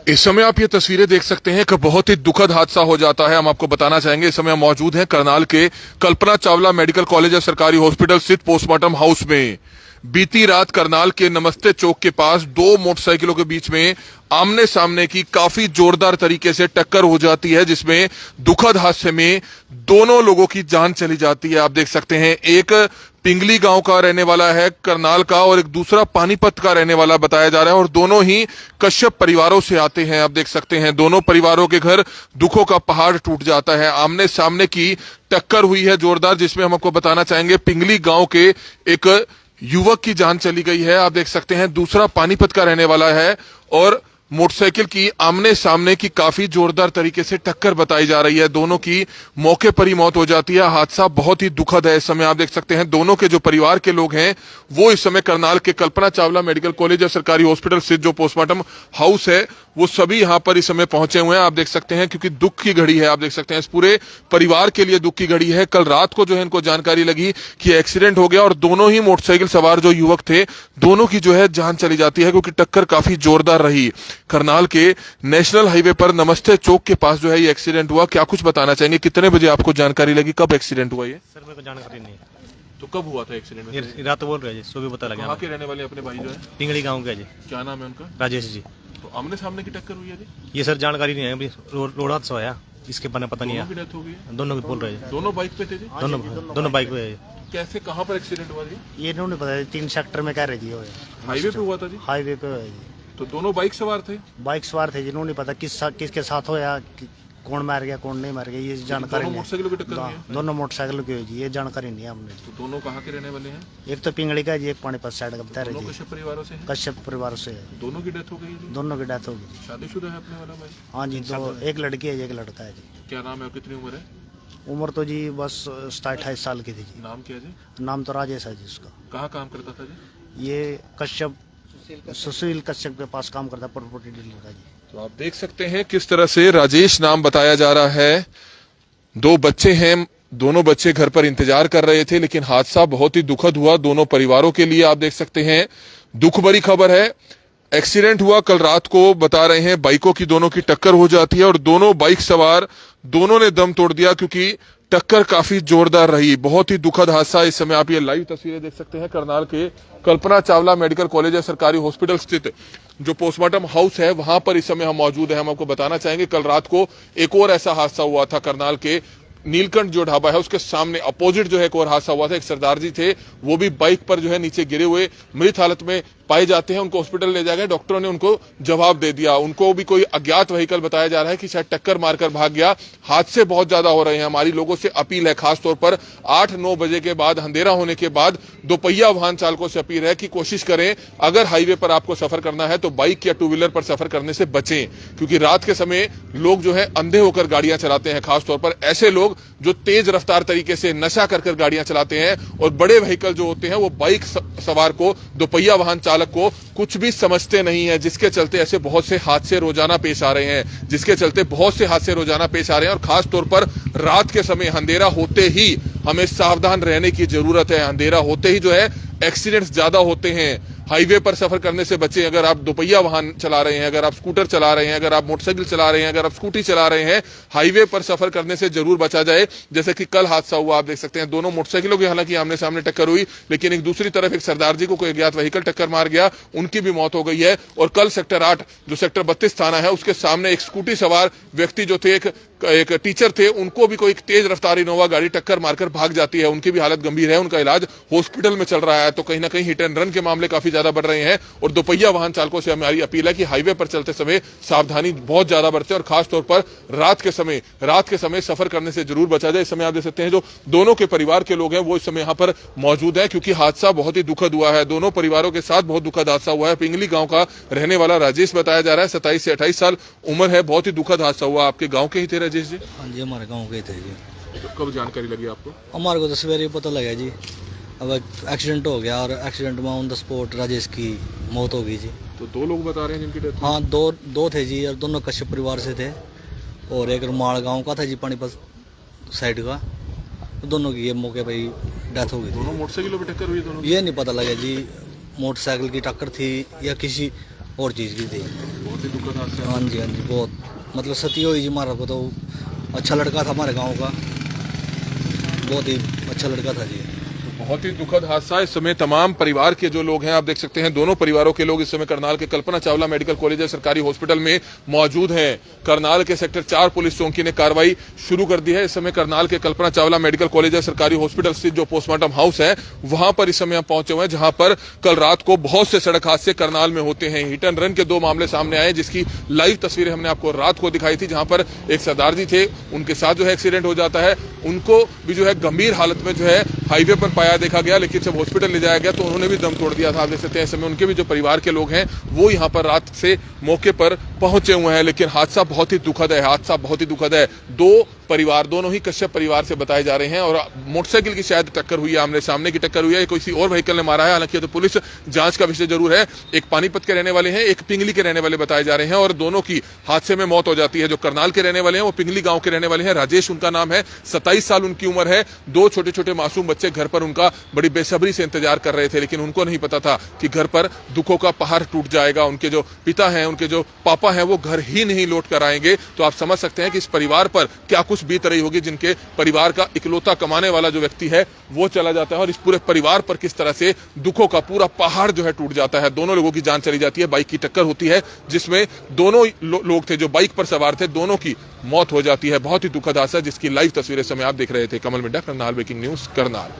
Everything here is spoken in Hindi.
इस समय आप ये तस्वीरें देख सकते हैं कि बहुत ही दुखद हादसा हो जाता है। हम आपको बताना चाहेंगे, इस समय हम मौजूद हैं करनाल के कल्पना चावला मेडिकल कॉलेज और सरकारी हॉस्पिटल स्थित पोस्टमार्टम हाउस में। बीती रात करनाल के नमस्ते चौक के पास दो मोटरसाइकिलों के बीच में आमने सामने की काफी जोरदार तरीके से टक्कर हो जाती है, जिसमें दुखद हादसे में दोनों लोगों की जान चली जाती है। आप देख सकते हैं, एक पिंगली गांव का रहने वाला है करनाल का और एक दूसरा पानीपत का रहने वाला बताया जा रहा है और दोनों ही कश्यप परिवारों से आते हैं। आप देख सकते हैं, दोनों परिवारों के घर दुखों का पहाड़ टूट जाता है। आमने सामने की टक्कर हुई है जोरदार, जिसमें हम आपको बताना चाहेंगे पिंगली गांव के एक युवक की जान चली गई है। आप देख सकते हैं, दूसरा पानीपत का रहने वाला है और मोटरसाइकिल की आमने सामने की काफी जोरदार तरीके से टक्कर बताई जा रही है। दोनों की मौके पर ही मौत हो जाती है। हादसा बहुत ही दुखद है। इस समय आप देख सकते हैं, दोनों के जो परिवार के लोग हैं वो इस समय करनाल के कल्पना चावला मेडिकल कॉलेज और सरकारी हॉस्पिटल स्थित जो पोस्टमार्टम हाउस है वो सभी यहां पर इस समय पहुंचे हुए हैं। आप देख सकते हैं, क्योंकि दुख की घड़ी है। आप देख सकते हैं, इस पूरे परिवार के लिए दुख की घड़ी है। कल रात को जो है इनको जानकारी लगी कि एक्सीडेंट हो गया और दोनों ही मोटरसाइकिल सवार जो युवक थे दोनों की जो है जान चली जाती है, क्योंकि टक्कर काफी जोरदार रही। करनाल के नेशनल हाईवे पर नमस्ते चौक के पास जो है ये एक्सीडेंट हुआ। क्या कुछ बताना चाहेंगे, कितने बजे आपको जानकारी लगी, कब एक्सीडेंट हुआ ये? सर मेरे को जानकारी नहीं है। तो कब हुआ था एक्सीडेंट? ये रात बोल रहे हैं जी, सुबह पता लगा। कहाँ के रहने वाले अपने भाई जो है? पिंगली गांव के जी। क्या नाम है उनका? राजेश जी। तो आमने सामने की टक्कर हुई है जी? ये सर जानकारी नहीं है, अभी रोड हादसा हुआ इसके बारे में पता नहीं दोनों की है। डेथ हो गई है? दोनों की बोल रहे हैं। दोनों बाइक पे थे जी? दोनों बाइक पे है। कैसे, कहाँ पर एक्सीडेंट हुआ जी? ये इन्होंने बताया 3 सेक्टर में कह रहे जी। हाईवे पे हुआ था जी? हाईवे पे है जी। तो दोनों बाइक सवार थे? बाइक सवार थे जिन्होंने पता किसके साथ होया कौन मार गया कौन नहीं मार गया, ये जानकारी दोनों नहीं। मोटरसाइकिलों की टक्कर हुई है? दोनों मोटरसाइकिल की हुई जी, ये जानकारी नहीं है हमने। तो दोनों कहाँ के रहने वाले हैं? एक तो पिंगली का है जी, एक पानीपत साइड का बता दोनों रहे जी। कश्यप परिवारों से हैं? कश्यप परिवार से है। दोनों की डेथ हो गई है जी? दोनों की डेथ होगी। शादीशुदा है अपने वाला भाई? हाँ जी, दो, एक लड़की है एक लड़का है जी। क्या नाम है, कितनी उम्र है? उम्र तो जी बस 27-28 साल की थी जी। नाम क्या जी? नाम तो राजेश है जी उसका। कहाँ काम करता था जी? ये कश्यप सुशील कश्यप के पास काम करता है, प्रॉपर्टी डीलर का जी। तो आप देख सकते हैं किस तरह से राजेश नाम बताया जा रहा है। दो बच्चे हैं, दोनों बच्चे घर पर इंतजार कर रहे थे, लेकिन हादसा बहुत ही दुखद हुआ दोनों परिवारों के लिए। आप देख सकते हैं, दुख भरी खबर है। एक्सीडेंट हुआ कल रात को, बता रहे हैं बाइकों की दोनों की टक्कर हो जाती है और दोनों बाइक सवार दोनों ने दम तोड़ दिया, क्योंकि टक्कर काफी जोरदार रही। बहुत ही दुखद हादसा। इस समय आप ये लाइव तस्वीरें देख सकते हैं करनाल के कल्पना चावला मेडिकल कॉलेज और सरकारी हॉस्पिटल स्थित जो पोस्टमार्टम हाउस है वहां पर इस समय हम मौजूद हैं। हम आपको बताना चाहेंगे, कल रात को एक और ऐसा हादसा हुआ था करनाल के नीलकंठ जो ढाबा है उसके सामने अपोजिट जो है एक और हादसा हुआ था। एक सरदार जी थे, वो भी बाइक पर जो है नीचे गिरे हुए मृत हालत में पाए जाते हैं। उनको हॉस्पिटल ले जाया गया, डॉक्टरों ने उनको जवाब दे दिया। उनको भी कोई अज्ञात व्हीकल बताया जा रहा है कि शायद टक्कर मारकर भाग गया। हादसे बहुत ज्यादा हो रहे हैं। हमारी लोगों से अपील है, खासतौर पर 8-9 बजे के बाद, अंधेरा होने के बाद दोपहिया वाहन चालकों से अपील है कि कोशिश करें, अगर हाईवे पर आपको सफर करना है तो बाइक या 2 व्हीलर पर सफर करने से बचें, क्योंकि रात के समय लोग जो है अंधे होकर गाड़ियां चलाते हैं। खासतौर पर ऐसे लोग जो तेज रफ्तार तरीके से नशा कर गाड़ियां चलाते हैं, और बड़े व्हीकल जो होते हैं वो बाइक सवार को, दोपहिया वाहन चालक को कुछ भी समझते नहीं है, जिसके चलते ऐसे बहुत से हादसे रोजाना पेश आ रहे हैं। और खास तौर पर रात के समय अंधेरा होते ही हमें सावधान रहने की जरूरत है। अंधेरा होते ही जो है एक्सीडेंट्स ज्यादा होते हैं। हाईवे पर सफर करने से बचें। अगर आप दोपहिया वाहन चला रहे हैं, अगर आप स्कूटर चला रहे हैं, अगर आप मोटरसाइकिल चला रहे हैं, अगर आप स्कूटी चला रहे हैं, हाईवे पर सफर करने से जरूर बचा जाए। जैसे कि कल हादसा हुआ, आप देख सकते हैं, दोनों मोटरसाइकिलों की हालांकि आमने सामने टक्कर हुई, लेकिन एक दूसरी तरफ एक सरदार जी को कोई अज्ञात व्हीकल टक्कर मार गया, उनकी भी मौत हो गई है। और कल सेक्टर 8 जो सेक्टर 32 थाना है उसके सामने एक स्कूटी सवार व्यक्ति जो थे, एक टीचर थे, उनको भी कोई तेज रफ्तार इनोवा गाड़ी टक्कर मारकर भाग जाती है। उनकी भी हालत गंभीर है, उनका इलाज हॉस्पिटल में चल रहा है। तो कहीं ना कहीं हिट एंड रन के मामले काफी ज्यादा बढ़ रहे हैं। और दोपहिया वाहन चालकों से हमारी अपील है कि हाईवे पर चलते समय सावधानी बहुत ज्यादा बरतें, और खासतौर पर रात के समय सफर करने से जरूर बचा जाए। इस समय आप देख सकते हैं, जो दोनों के परिवार के लोग हैं वो इस समय यहाँ पर मौजूद है, क्योंकि हादसा बहुत ही दुखद हुआ है। दोनों परिवारों के साथ बहुत दुखद हादसा हुआ है। पिंगली गांव का रहने वाला राजेश बताया जा रहा है, 27 से 28 साल उम्र है। बहुत ही दुखद हादसा हुआ। आपके गाँव के ही थे राजेश जी? हाँ जी, हमारे गांव के थे जी। तो कब जानकारी लगी आपको? हमारे को तो सवेरे ही पता लगा जी। अब एक्सीडेंट हो गया और एक्सीडेंट में ऑन द स्पॉट राजेश की मौत हो गई जी। तो 2 लोग बता रहे हैं जिनकी डेथ? हाँ, दो थे जी, और दोनों कश्यप परिवार से थे, और एक रुमाल गांव का था जी, पानीपत साइड का। तो दोनों की ये मौके पर ही डेथ हो गई थी। दोनों मोटरसाइकिलों पर टक्कर हुई? दोनों ये नहीं पता लगा जी मोटरसाइकिल की टक्कर थी या किसी और चीज़ की थी। बहुत ही दुखद हादसा। हाँ जी, बहुत मतलब सती हुई जी हमारा को तो अच्छा लड़का था हमारे गांव का, बहुत ही अच्छा लड़का था जी। बहुत ही दुखद हादसा। इस समय तमाम परिवार के जो लोग हैं, आप देख सकते हैं दोनों परिवारों के लोग इस समय करनाल के कल्पना चावला मेडिकल कॉलेज सरकारी हॉस्पिटल में मौजूद हैं। करनाल के सेक्टर 4 पुलिस चौकी ने कार्रवाई शुरू कर दी है। इस समय करनाल के कल्पना चावला मेडिकल कॉलेज सरकारी हॉस्पिटल स्थित जो पोस्टमार्टम हाउस है वहां पर इस समय हम पहुंचे हुए हैं, जहां पर कल रात को बहुत से सड़क हादसे करनाल में होते हैं। हिट एंड रन के 2 मामले सामने आए, जिसकी लाइव तस्वीरें हमने आपको रात को दिखाई थी, जहां पर एक सरदार जी थे, उनके साथ जो है एक्सीडेंट हो जाता है। उनको भी जो है गंभीर हालत में जो है हाईवे पर पाया देखा गया, लेकिन जब हॉस्पिटल ले जाया गया तो उन्होंने भी दम तोड़ दिया था। आप देख सकते हैं इस समय उनके भी जो परिवार के लोग हैं वो यहाँ पर रात से मौके पर पहुंचे हुए हैं। लेकिन हादसा बहुत ही दुखद है, हादसा बहुत ही दुखद है। 2 परिवार, दोनों ही कश्यप परिवार से बताए जा रहे हैं और मोटरसाइकिल की शायद टक्कर हुई है, आमने सामने की टक्कर हुई है, किसी और व्हीकल ने मारा है। हालांकि तो पुलिस जांच का विषय जरूर है। एक पानीपत के रहने वाले हैं, एक पिंगली के रहने वाले बताए जा रहे हैं और दोनों की हादसे में मौत हो जाती है। जो करनाल के रहने वाले हैं वो पिंगली गांव के रहने वाले हैं, राजेश उनका नाम है, 27 साल उनकी उम्र है। 2 छोटे छोटे मासूम बच्चे घर पर उनका बड़ी बेसब्री से इंतजार कर रहे थे, लेकिन उनको नहीं पता था कि घर पर दुखों का पहाड़ टूट जाएगा। उनके जो पिता हैं, उनके जो पापा हैं, वो घर ही नहीं लौट कर आएंगे। तो आप समझ सकते हैं कि इस परिवार पर क्या कुछ बीत रही होगी, जिनके परिवार का इकलौता कमाने वाला जो व्यक्ति है वो चला जाता है और इस पूरे परिवार पर किस तरह से दुखों का पूरा पहाड़ जो है टूट जाता है। दोनों लोगों की जान चली जाती है। बाइक की टक्कर होती है जिसमें दोनों लोग थे जो बाइक पर सवार थे, दोनों की मौत हो जाती है। बहुत ही दुखद हादसा जिसकी लाइव तस्वीरें समय आप देख रहे थे। कमल मिड्डा, करनाल ब्रेकिंग न्यूज, करनाल।